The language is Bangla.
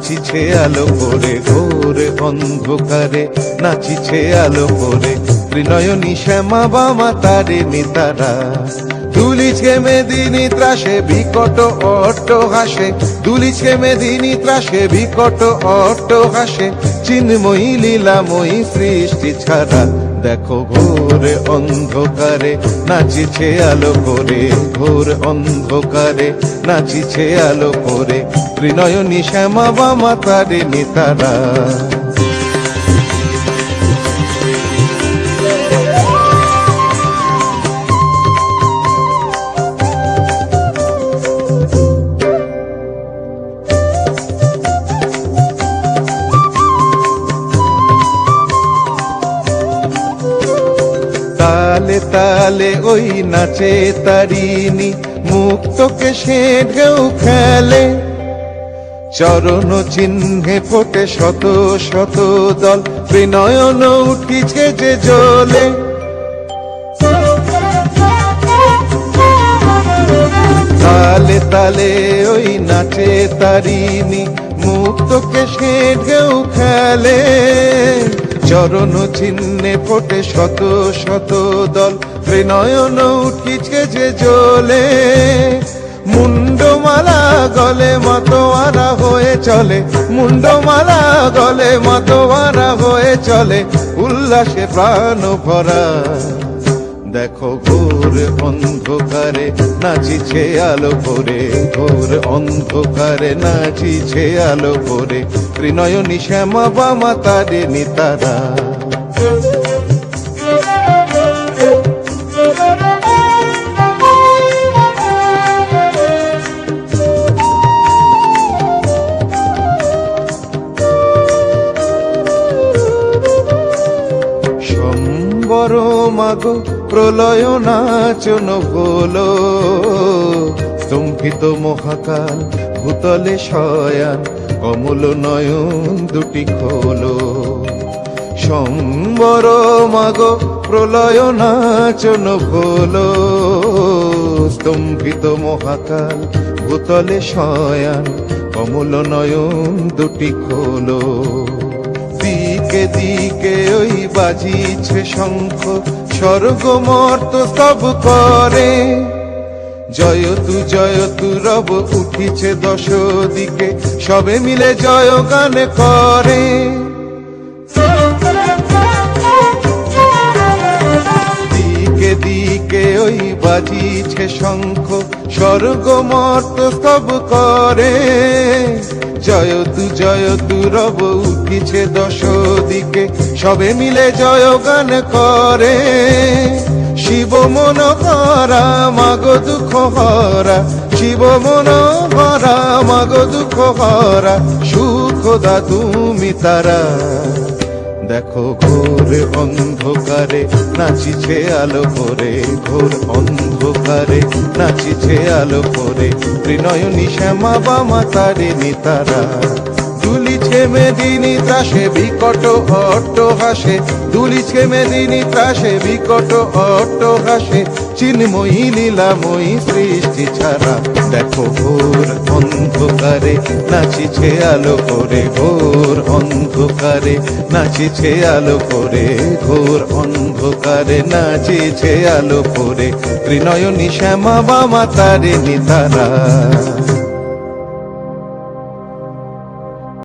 নাচিছে আলো করে ঘোর অন্ধকারে, নাচিছে আলো করে ত্রিনয়নী শ্যামা বামা তারিণী তারা। দুলিছে মেদিনী ত্রাসে বিকট অট্ট হাসে, দুলিছে মেদিনী ত্রাসে বিকট অট্ট হাসে, চিন্ময়ী লীলাময়ী সৃষ্টি ছাড়া। দেখো ঘোর অন্ধকারে নাচিছে আলো করে, ঘোর অন্ধকারে নাচিছে আলো করে ত্রিনয়নী শ্যামা বামা তারিণী তারা। তালে তালে ওই নাচে তারিণী, মুক্তকে সে ঢেউ খেলে, চরণ চিহ্নে ফোটে শত শত দল, ত্রিনয়ন উঠিছে যে জ্বলে। তালে তালে ওই নাচে তারিণী, মুক্তকে সে ঢেউ খেলে, চরণ চিহ্নে ফোটে শত শত দল, ত্রিনয়ন উঠিছে যে জ্বলে। মুন্ডমালা গলে মাতোয়ারা হয়ে চলে, মুন্ডমালা গলে মাতোয়ারা হয়ে চলে, উল্লাসে প্রাণ ভরা। দেখো ঘোর অন্ধকারে নাচিছে আলো করে, ঘোর অন্ধকারে নাচিছে আলো করে ত্রিনয়নী শ্যামা বামা তারিণী তারা। সম্বর মাগো প্রলয় নাচন হলো, স্তম্ভিত মহাকাল ভূতলে শয়ান, কমল নয়ন দুটি খোলো। সম্বর মাগো প্রলয় নাচন হলো, স্তম্ভিত মহাকাল ভূতলে শয়ান, কমল নয়ন দুটি খোলো। দিকে দিকে ওই বাজিছে শঙ্খ, স্বর্গ মর্ত সব করে, জয়তু রব উঠিছে দশ দিকে, সবে মিলে জয় গান করে। দিকে দিকে ওই বাজিছে শঙ্খ, স্বর্গ মর্ত সব করে, জয়তু রব উঠিছে দশ দিকে, সবে মিলে জয় গান করে। শিব মন হরা মাগো দুঃখ হরা, শিব মন হরা মাগো দুঃখ হরা, সুখ দা তুমি তারা। দেখো ঘোর অন্ধকারে নাচিছে আলো করে, ঘোর অন্ধকারে নাচিছে আলো করে ত্রিনয়নী শ্যামা বামা তারিণী তারা। দুলিছে মেদিনী ত্রাসে বিকট অট্ট হাসে, দুলিছে মেদিনী ত্রাসে বিকট অট্ট হাসে, চিন্ময়ী লীলাময়ী সৃষ্টি ছাড়া। দেখো ঘোর অন্ধকারে নাচিছে আলো করে, ঘোর অন্ধকারে নাচিছে আলো করে, ঘোর অন্ধকারে নাচিছে আলো করে ত্রিনয়নী শ্যামা বামা তারিণী তারা।